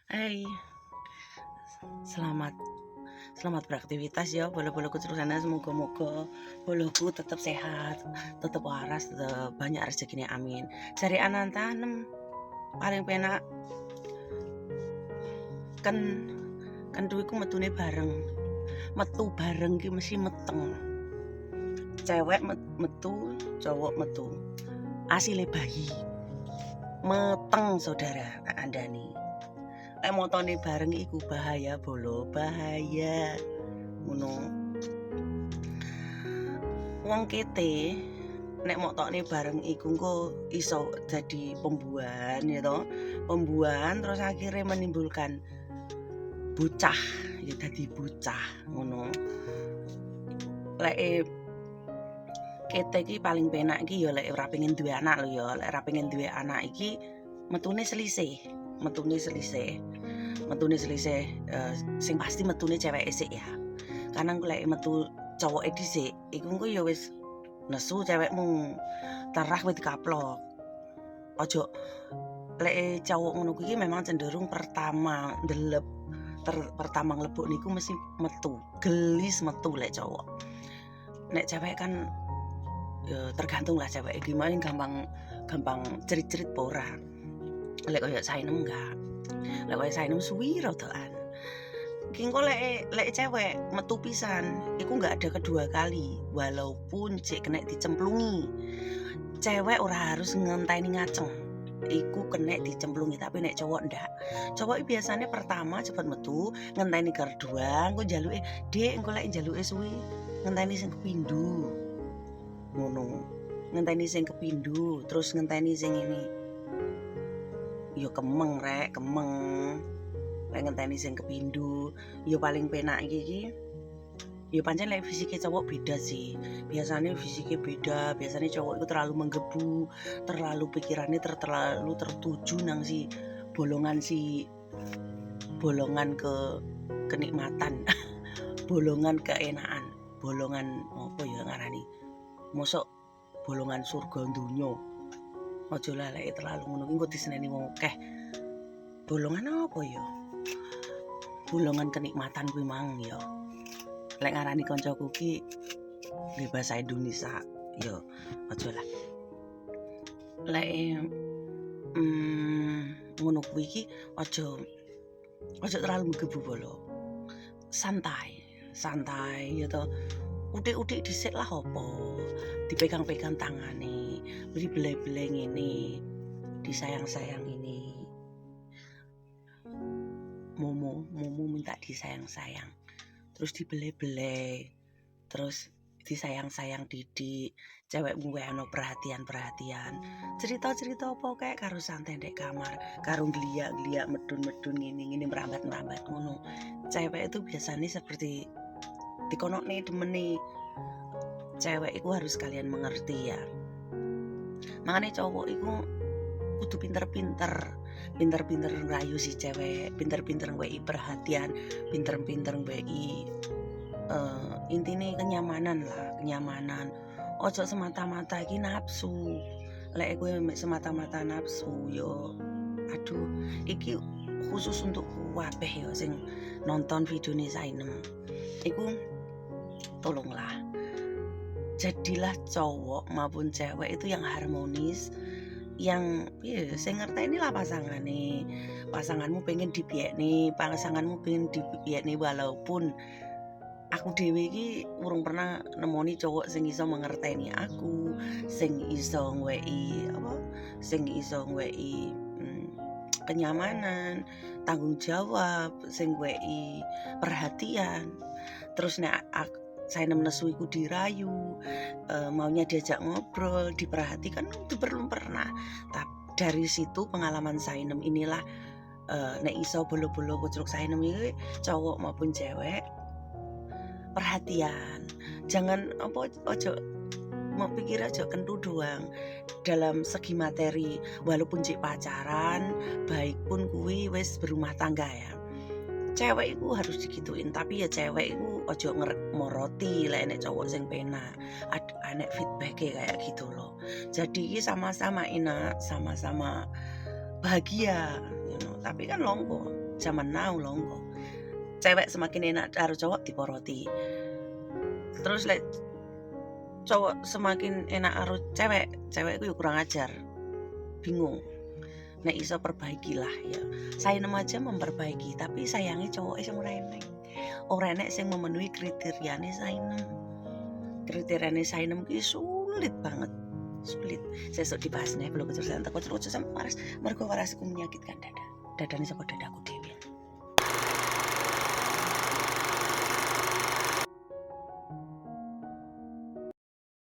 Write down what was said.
Hai, selamat selamat beraktivitas ya bolo-boloku terus sana semoga-moga boloku tetap sehat, tetap waras, tetap banyak rezekinya amin. Jare anan tanem paling penak kan kan duwiku metune bareng. Metu bareng ki mesti meteng. Cewek metu, cowok metu. Asile bayi. Meteng saudara tak kandhani. Lek motone bareng iku bahaya bolo, bahaya. Ngono. Wong kete nek motokne bareng iku engko iso jadi pembuahan ya toh. Pembuahan terus akhirnya menimbulkan bocah, ya dadi bocah ngono. Lek kete iki paling penak iki ya lek ora pengen duwe anak lho ya. Lek ora pengen duwe anak iki metune selisih. Sing pasti metune ceweke sik ya. Karena lek metu cowoke dhisik iku engko ya wis nesu cewekmu terah wit kaplok. Ojo lek cowok ngono kuwi memang cenderung pertama ndelep pertama nglebuk niku mesti metu, gelis metu lek cowok. Nek cewek kan ya tergantung lah cewek gimana gampang cerit-cerit apa ora. Lek koyo Sainem enggak. Lek koyo Sainem suwi rodokan. Ki engko lek cewek metu pisan, iku enggak ada kedua kali walaupun cek kena dicemplungi. Cewek ora harus ngenteni ngaceng. Iku kena dicemplungi tapi nek cowok ndak. Cowok biasanya pertama cepet metu, ngenteni kedua, engko njaluke, "Dik, engko lek njaluke suwi, ngenteni sing kepindho." Ngono. Ngenteni sing kepindho, terus ngenteni sing ini. Ya kemeng rek, kemeng. Lek ngenteni sing kepindho, ya paling penak iki ya pancen lek fisike cowok beda sih. Biasanya fisiknya beda, biasanya cowok itu terlalu menggebu, terlalu pikirannya terlalu tertuju nang bolongan kenikmatan, bolongan keenaan, bolongan apa ya ngarani? Mosok bolongan surga donya. Aja lah lek terlalu ngono ki engko diseneni wong akeh. Bolongan apa ya? Bolongan kenikmatan kuwi mang ya. Lek ngarani kancaku ki di bahasa Indonesia ya aja lah. Lek ngono kuwi iki aja terlalu menggebu bolo. Santai ya toh. Udik-udik dhisik lah opo. Dipegang-pegang tangane, dibelai-belai ngene, disayang-sayang ini. Momo minta disayang-sayang. Terus dibelai-belai. Terus disayang-sayang didik, cewekmu wae ana perhatian. Cerita-cerita apa kayak karo santai ndek kamar, karo gliak-gliak medun-medun ngene merambat-merambat ngono. Cewek itu biasanya seperti dikonokne demene. Cewek itu harus kalian mengerti ya. Makanya cowok itu kudu pinter-pinter ngerayu si cewek, pinter-pinter ngwei perhatian, pinter-pinter ngwei intine kenyamanan. Ojo semata-mata iki nafsu. Lek kowe semata-mata nafsu yo aduh iki khusus untuk kabeh yo sing nonton videone Sainem. Iku tolonglah jadilah cowok maupun cewek itu yang harmonis, yang saya ngerteni lah pasanganmu pengen dipiyekne, pasanganmu pengen dipiyekne walaupun aku dhewe iki urung pernah nemoni cowok sing iso mengerteni aku, sing iso ngwei kenyamanan, tanggung jawab, sing ngwei perhatian. Terus nek Sainem nesu iku dirayu, maunya diajak ngobrol, diperhatikan itu belum pernah. Tapi dari situ pengalaman Sainem inilah nek iso bolo-bolo pucuk Sainem iki cowok maupun cewek perhatian. Jangan ojo mau pikir aja kentu doang dalam segi materi, walaupun cik pacaran, baik pun kuwi wis berumah tangga ya. Cewek itu harus digituin, tapi ya cewek itu ojo moroti lah nek cowok sing penak. Anek feedback kayak gitu loh. Jadi sama-sama enak, sama-sama bahagia, you know. Tapi kan longko. zaman now longgo. Cewek semakin enak karo cowok diporoti. Terus lek cowok semakin enak karo cewek itu kurang ajar. Bingung. Nek iso perbaikilah ya. Sainem aja memperbaiki, tapi sayangi cowok sing ora enek. Ora enek sing memenuhi kriteriane Sainem. Kriteriane Sainem ki sulit banget. Sulit. Sesuk dibahas nih belum keterusan teko terus sampai waras. Mergo waras ku menyakitkan dada. Dadane saka dadaku.